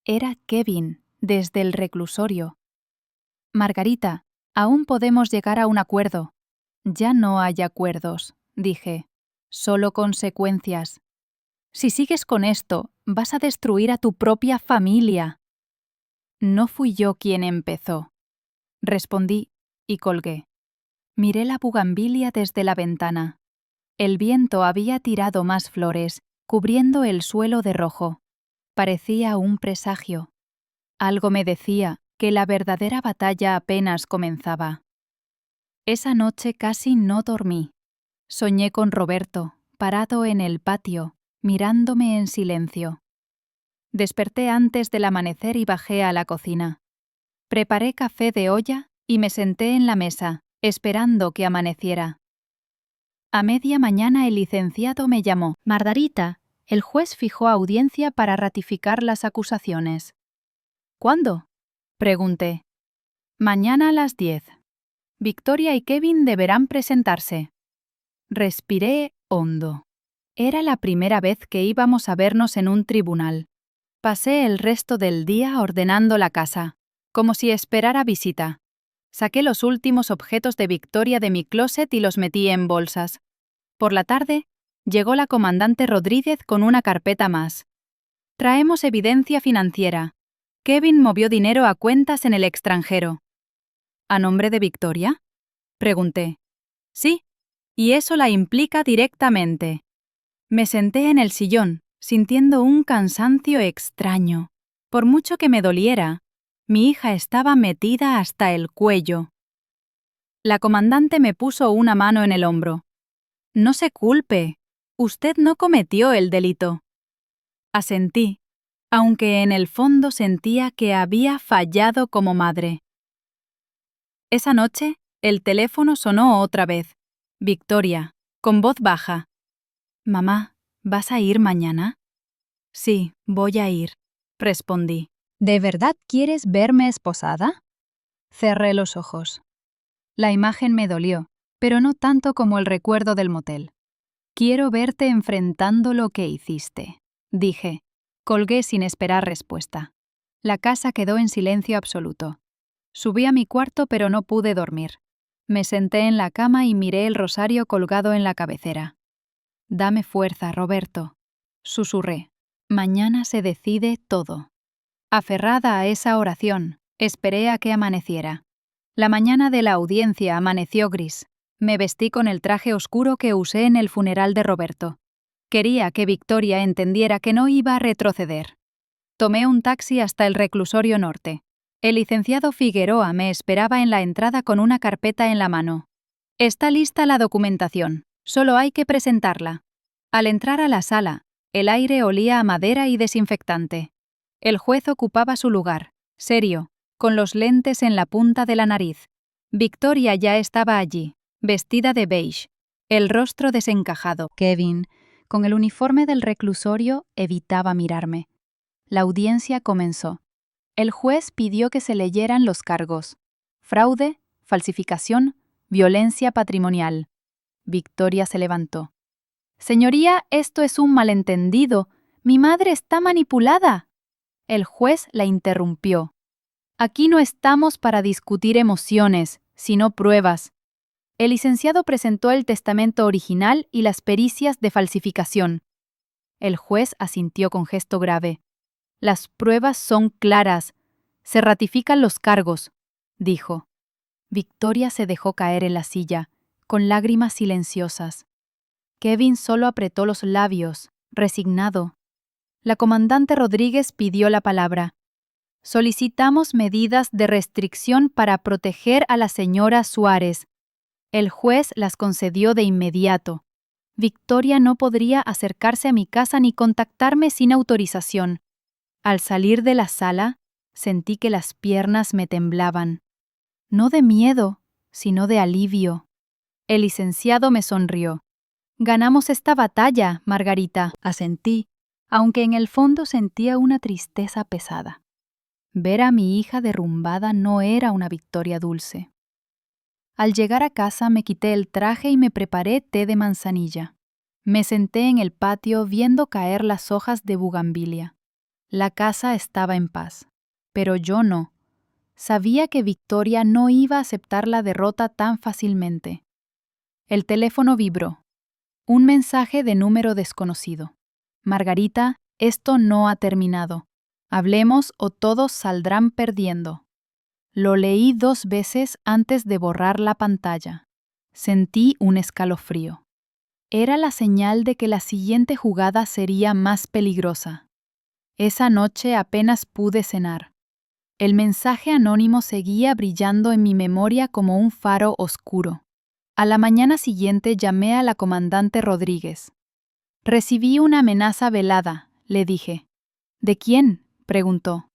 Era Kevin, desde el reclusorio. Margarita, aún podemos llegar a un acuerdo. Ya no hay acuerdos, dije. Solo consecuencias. Si sigues con esto, vas a destruir a tu propia familia. No fui yo quien empezó. Respondí y colgué. Miré la bugambilia desde la ventana. El viento había tirado más flores, cubriendo el suelo de rojo. Parecía un presagio. Algo me decía que la verdadera batalla apenas comenzaba. Esa noche casi no dormí. Soñé con Roberto, parado en el patio, mirándome en silencio. Desperté antes del amanecer y bajé a la cocina. Preparé café de olla y me senté en la mesa, esperando que amaneciera. A media mañana el licenciado me llamó. Margarita, el juez fijó audiencia para ratificar las acusaciones. ¿Cuándo? Pregunté. Mañana a las 10. Victoria y Kevin deberán presentarse. Respiré hondo. Era la primera vez que íbamos a vernos en un tribunal. Pasé el resto del día ordenando la casa, como si esperara visita. Saqué los últimos objetos de Victoria de mi closet y los metí en bolsas. Por la tarde, llegó la comandante Rodríguez con una carpeta más. Traemos evidencia financiera. Kevin movió dinero a cuentas en el extranjero. ¿A nombre de Victoria? Pregunté. Sí, y eso la implica directamente. Me senté en el sillón, sintiendo un cansancio extraño. Por mucho que me doliera, mi hija estaba metida hasta el cuello. La comandante me puso una mano en el hombro. No se culpe. Usted no cometió el delito. Asentí, aunque en el fondo sentía que había fallado como madre. Esa noche, el teléfono sonó otra vez. Victoria, con voz baja. «Mamá, ¿vas a ir mañana?» «Sí, voy a ir», respondí. «¿De verdad quieres verme esposada?» Cerré los ojos. La imagen me dolió, pero no tanto como el recuerdo del motel. «Quiero verte enfrentando lo que hiciste», dije. Colgué sin esperar respuesta. La casa quedó en silencio absoluto. Subí a mi cuarto, pero no pude dormir. Me senté en la cama y miré el rosario colgado en la cabecera. «Dame fuerza, Roberto», susurré. «Mañana se decide todo». Aferrada a esa oración, esperé a que amaneciera. La mañana de la audiencia amaneció gris. Me vestí con el traje oscuro que usé en el funeral de Roberto. Quería que Victoria entendiera que no iba a retroceder. Tomé un taxi hasta el reclusorio norte. El licenciado Figueroa me esperaba en la entrada con una carpeta en la mano. «Está lista la documentación. Solo hay que presentarla». Al entrar a la sala, el aire olía a madera y desinfectante. El juez ocupaba su lugar, serio, con los lentes en la punta de la nariz. Victoria ya estaba allí, vestida de beige, el rostro desencajado. Kevin, con el uniforme del reclusorio, evitaba mirarme. La audiencia comenzó. El juez pidió que se leyeran los cargos: fraude, falsificación, violencia patrimonial. Victoria se levantó. «Señoría, esto es un malentendido. Mi madre está manipulada». El juez la interrumpió. «Aquí no estamos para discutir emociones, sino pruebas». El licenciado presentó el testamento original y las pericias de falsificación. El juez asintió con gesto grave. «Las pruebas son claras. Se ratifican los cargos», dijo. Victoria se dejó caer en la silla, con lágrimas silenciosas. Kevin solo apretó los labios, resignado. La comandante Rodríguez pidió la palabra. «Solicitamos medidas de restricción para proteger a la señora Suárez». El juez las concedió de inmediato. Victoria no podría acercarse a mi casa ni contactarme sin autorización. Al salir de la sala, sentí que las piernas me temblaban. No de miedo, sino de alivio. El licenciado me sonrió. «Ganamos esta batalla, Margarita», asentí, aunque en el fondo sentía una tristeza pesada. Ver a mi hija derrumbada no era una victoria dulce. Al llegar a casa me quité el traje y me preparé té de manzanilla. Me senté en el patio viendo caer las hojas de bugambilia. La casa estaba en paz, pero yo no. Sabía que Victoria no iba a aceptar la derrota tan fácilmente. El teléfono vibró. Un mensaje de número desconocido. «Margarita, esto no ha terminado. Hablemos o todos saldrán perdiendo». Lo leí 2 veces antes de borrar la pantalla. Sentí un escalofrío. Era la señal de que la siguiente jugada sería más peligrosa. Esa noche apenas pude cenar. El mensaje anónimo seguía brillando en mi memoria como un faro oscuro. A la mañana siguiente llamé a la comandante Rodríguez. «Recibí una amenaza velada», le dije. «¿De quién?», preguntó.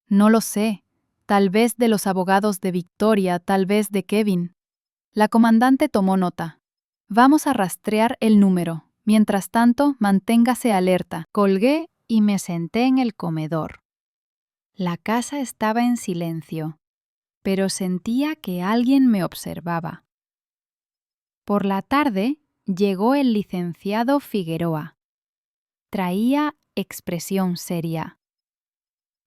«No lo sé. Tal vez de los abogados de Victoria, tal vez de Kevin». La comandante tomó nota. «Vamos a rastrear el número. Mientras tanto, manténgase alerta». Colgué y me senté en el comedor. La casa estaba en silencio, pero sentía que alguien me observaba. Por la tarde llegó el licenciado Figueroa. Traía expresión seria.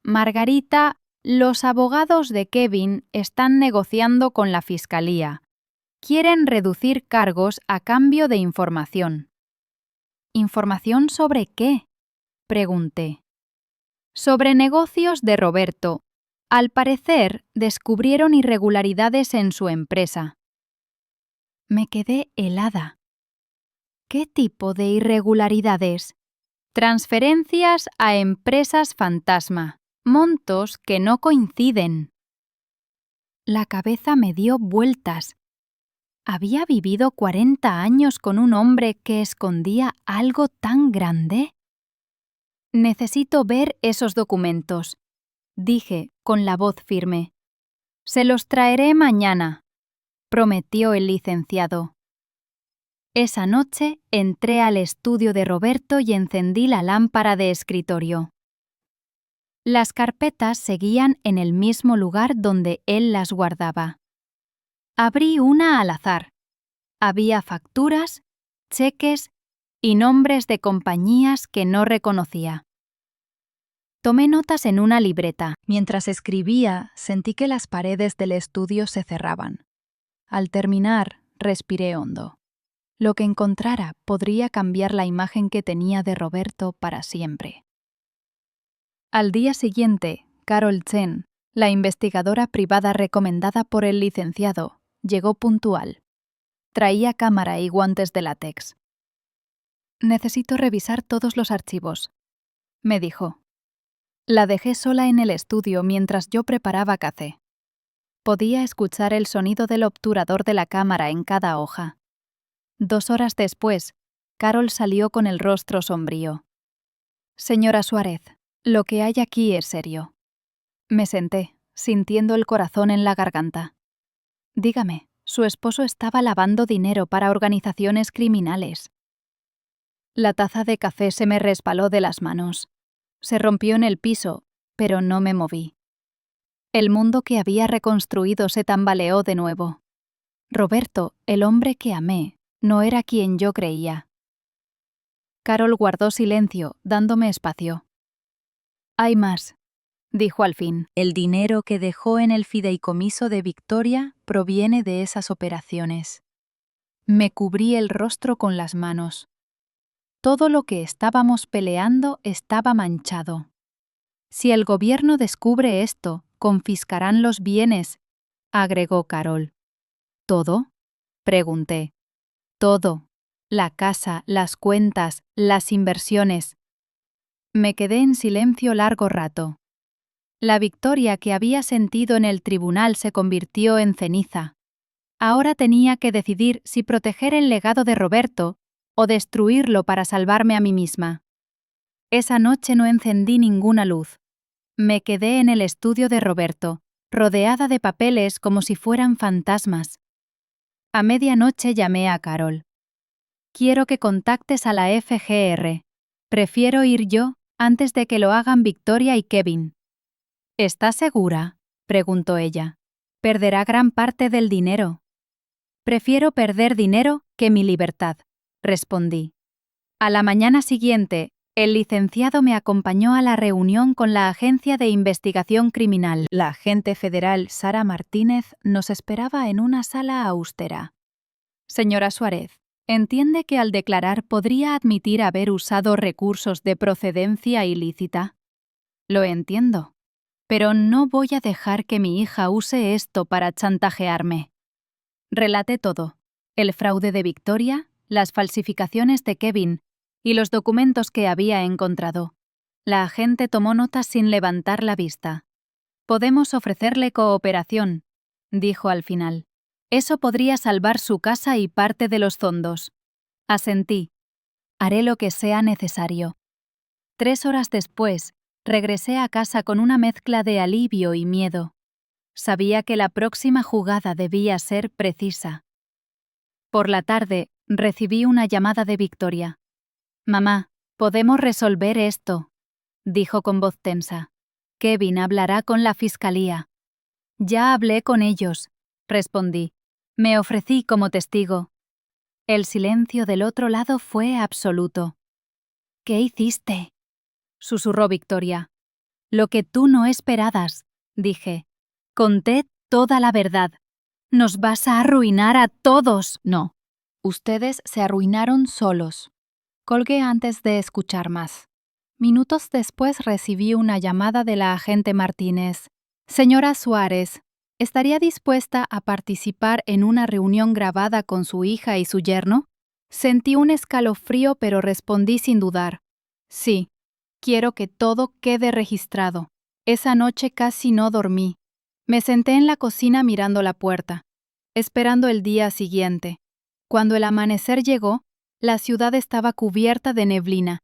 Margarita, los abogados de Kevin están negociando con la fiscalía. Quieren reducir cargos a cambio de información. ¿Información sobre qué?, pregunté. Sobre negocios de Roberto. Al parecer, descubrieron irregularidades en su empresa. Me quedé helada. ¿Qué tipo de irregularidades? Transferencias a empresas fantasma. Montos que no coinciden. La cabeza me dio vueltas. ¿Había vivido 40 años con un hombre que escondía algo tan grande? Necesito ver esos documentos, dije con la voz firme. Se los traeré mañana, prometió el licenciado. Esa noche entré al estudio de Roberto y encendí la lámpara de escritorio. Las carpetas seguían en el mismo lugar donde él las guardaba. Abrí una al azar. Había facturas, cheques y nombres de compañías que no reconocía. Tomé notas en una libreta. Mientras escribía, sentí que las paredes del estudio se cerraban. Al terminar, respiré hondo. Lo que encontrara podría cambiar la imagen que tenía de Roberto para siempre. Al día siguiente, Carol Chen, la investigadora privada recomendada por el licenciado, llegó puntual. Traía cámara y guantes de látex. Necesito revisar todos los archivos, me dijo. La dejé sola en el estudio mientras yo preparaba café. Podía escuchar el sonido del obturador de la cámara en cada hoja. 2 horas después, Carol salió con el rostro sombrío. Señora Suárez, lo que hay aquí es serio. Me senté, sintiendo el corazón en la garganta. Dígame, su esposo estaba lavando dinero para organizaciones criminales. La taza de café se me resbaló de las manos. Se rompió en el piso, pero no me moví. El mundo que había reconstruido se tambaleó de nuevo. Roberto, el hombre que amé, no era quien yo creía. Carol guardó silencio, dándome espacio. Hay más, dijo al fin. El dinero que dejó en el fideicomiso de Victoria proviene de esas operaciones. Me cubrí el rostro con las manos. Todo lo que estábamos peleando estaba manchado. Si el gobierno descubre esto, confiscarán los bienes, agregó Carol. ¿Todo?, pregunté. Todo. La casa, las cuentas, las inversiones. Me quedé en silencio largo rato. La victoria que había sentido en el tribunal se convirtió en ceniza. Ahora tenía que decidir si proteger el legado de Roberto o destruirlo para salvarme a mí misma. Esa noche no encendí ninguna luz. Me quedé en el estudio de Roberto, rodeada de papeles como si fueran fantasmas. A medianoche llamé a Carol. Quiero que contactes a la FGR. Prefiero ir yo antes de que lo hagan Victoria y Kevin. ¿Estás segura?, preguntó ella. Perderá gran parte del dinero. Prefiero perder dinero que mi libertad, respondí. A la mañana siguiente, el licenciado me acompañó a la reunión con la Agencia de Investigación Criminal. La agente federal Sara Martínez nos esperaba en una sala austera. Señora Suárez, ¿entiende que al declarar podría admitir haber usado recursos de procedencia ilícita? Lo entiendo, pero no voy a dejar que mi hija use esto para chantajearme. Relaté todo: el fraude de Victoria, las falsificaciones de Kevin y los documentos que había encontrado. La agente tomó notas sin levantar la vista. Podemos ofrecerle cooperación, dijo al final. Eso podría salvar su casa y parte de los fondos. Asentí. Haré lo que sea necesario. 3 horas después, regresé a casa con una mezcla de alivio y miedo. Sabía que la próxima jugada debía ser precisa. Por la tarde, recibí una llamada de Victoria. «Mamá, podemos resolver esto», dijo con voz tensa. Kevin hablará con la fiscalía. Ya hablé con ellos, respondí. Me ofrecí como testigo. El silencio del otro lado fue absoluto. ¿Qué hiciste?, susurró Victoria. Lo que tú no esperadas, dije. Conté toda la verdad. Nos vas a arruinar a todos. No. Ustedes se arruinaron solos. Colgué antes de escuchar más. Minutos después recibí una llamada de la agente Martínez. Señora Suárez, ¿estaría dispuesta a participar en una reunión grabada con su hija y su yerno? Sentí un escalofrío, pero respondí sin dudar. Sí, quiero que todo quede registrado. Esa noche casi no dormí. Me senté en la cocina mirando la puerta, esperando el día siguiente. Cuando el amanecer llegó, la ciudad estaba cubierta de neblina.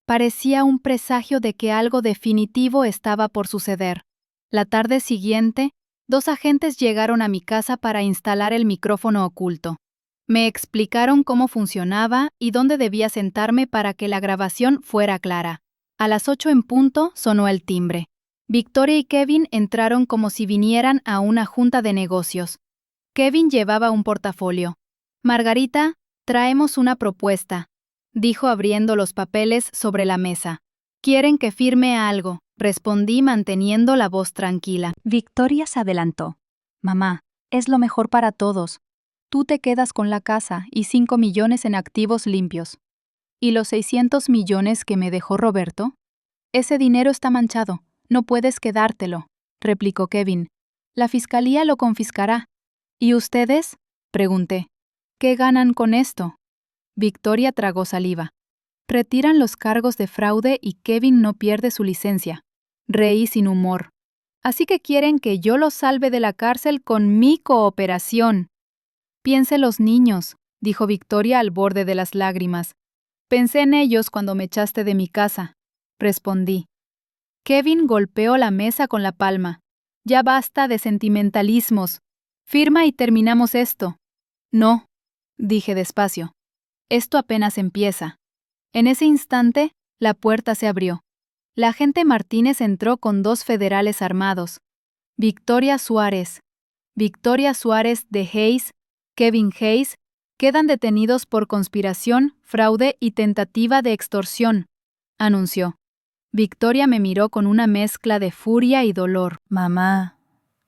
Parecía un presagio de que algo definitivo estaba por suceder. La tarde siguiente, 2 agentes llegaron a mi casa para instalar el micrófono oculto. Me explicaron cómo funcionaba y dónde debía sentarme para que la grabación fuera clara. A las 8 en punto sonó el timbre. Victoria y Kevin entraron como si vinieran a una junta de negocios. Kevin llevaba un portafolio. Margarita, traemos una propuesta, dijo abriendo los papeles sobre la mesa. ¿Quieren que firme algo?, respondí manteniendo la voz tranquila. Victoria se adelantó. Mamá, es lo mejor para todos. Tú te quedas con la casa y 5 millones en activos limpios. ¿Y los 600 millones que me dejó Roberto? Ese dinero está manchado. No puedes quedártelo, replicó Kevin. La fiscalía lo confiscará. ¿Y ustedes?, pregunté. ¿Qué ganan con esto? Victoria tragó saliva. Retiran los cargos de fraude y Kevin no pierde su licencia. Reí sin humor. Así que quieren que yo los salve de la cárcel con mi cooperación. Piense los niños, dijo Victoria al borde de las lágrimas. Pensé en ellos cuando me echaste de mi casa, respondí. Kevin golpeó la mesa con la palma. Ya basta de sentimentalismos. Firma y terminamos esto. No, dije despacio. Esto apenas empieza. En ese instante, la puerta se abrió. La agente Martínez entró con 2 federales armados. Victoria Suárez de Hayes, Kevin Hayes, quedan detenidos por conspiración, fraude y tentativa de extorsión, anunció. Victoria me miró con una mezcla de furia y dolor. Mamá,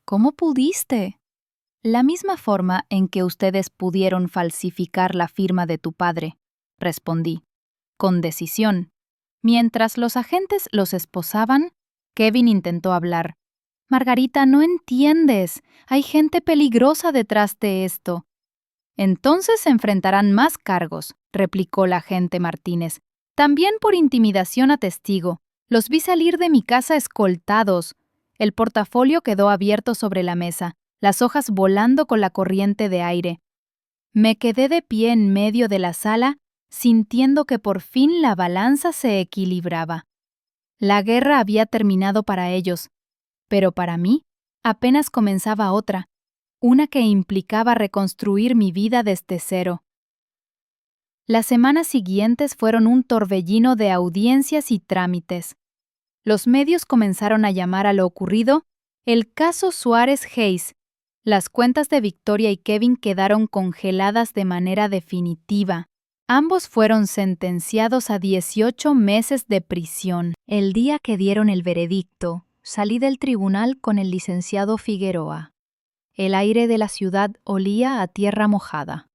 ¿cómo pudiste? La misma forma en que ustedes pudieron falsificar la firma de tu padre, respondí, con decisión. Mientras los agentes los esposaban, Kevin intentó hablar. Margarita, no entiendes. Hay gente peligrosa detrás de esto. Entonces se enfrentarán más cargos, replicó la agente Martínez. También por intimidación a testigo. Los vi salir de mi casa escoltados. El portafolio quedó abierto sobre la mesa, las hojas volando con la corriente de aire. Me quedé de pie en medio de la sala, sintiendo que por fin la balanza se equilibraba. La guerra había terminado para ellos, pero para mí apenas comenzaba otra, una que implicaba reconstruir mi vida desde cero. Las semanas siguientes fueron un torbellino de audiencias y trámites. Los medios comenzaron a llamar a lo ocurrido el caso Suárez-Hayes. Las cuentas de Victoria y Kevin quedaron congeladas de manera definitiva. Ambos fueron sentenciados a 18 meses de prisión. El día que dieron el veredicto, salí del tribunal con el licenciado Figueroa. El aire de la ciudad olía a tierra mojada.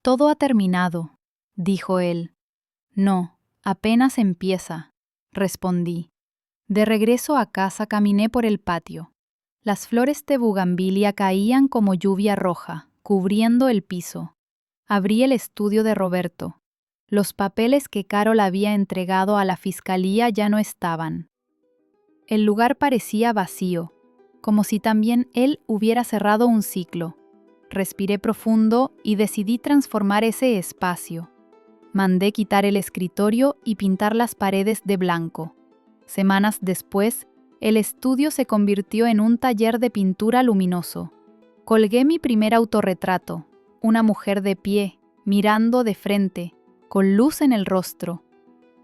Todo ha terminado, dijo él. No, apenas empieza, respondí. De regreso a casa caminé por el patio. Las flores de bugambilia caían como lluvia roja, cubriendo el piso. Abrí el estudio de Roberto. Los papeles que Carol había entregado a la fiscalía ya no estaban. El lugar parecía vacío, como si también él hubiera cerrado un ciclo. Respiré profundo y decidí transformar ese espacio. Mandé quitar el escritorio y pintar las paredes de blanco. Semanas después, el estudio se convirtió en un taller de pintura luminoso. Colgué mi primer autorretrato, una mujer de pie, mirando de frente, con luz en el rostro.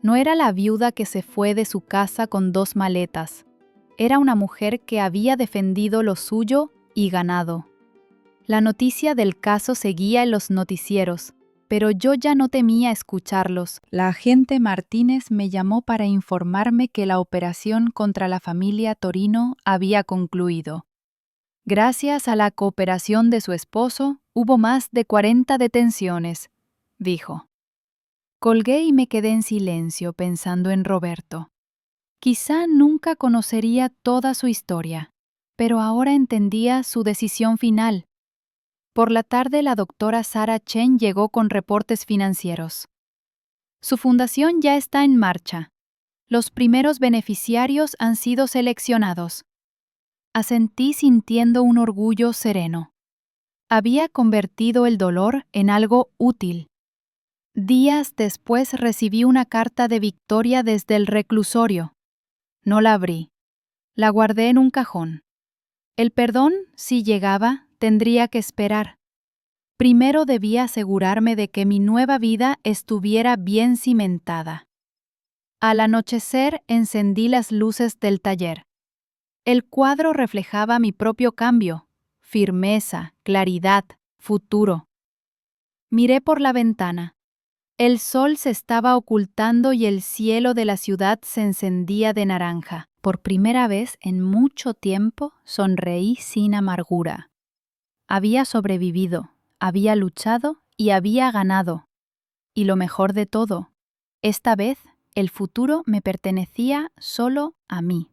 No era la viuda que se fue de su casa con 2 maletas. Era una mujer que había defendido lo suyo y ganado. La noticia del caso seguía en los noticieros, pero yo ya no temía escucharlos. La agente Martínez me llamó para informarme que la operación contra la familia Torino había concluido. Gracias a la cooperación de su esposo, hubo más de 40 detenciones, dijo. Colgué y me quedé en silencio pensando en Roberto. Quizá nunca conocería toda su historia, pero ahora entendía su decisión final. Por la tarde la doctora Sarah Chen llegó con reportes financieros. Su fundación ya está en marcha. Los primeros beneficiarios han sido seleccionados. Asentí sintiendo un orgullo sereno. Había convertido el dolor en algo útil. Días después recibí una carta de Victoria desde el reclusorio. No la abrí. La guardé en un cajón. El perdón, si llegaba, tendría que esperar. Primero debía asegurarme de que mi nueva vida estuviera bien cimentada. Al anochecer encendí las luces del taller. El cuadro reflejaba mi propio cambio, firmeza, claridad, futuro. Miré por la ventana. El sol se estaba ocultando y el cielo de la ciudad se encendía de naranja. Por primera vez en mucho tiempo sonreí sin amargura. Había sobrevivido, había luchado y había ganado. Y lo mejor de todo, esta vez el futuro me pertenecía solo a mí.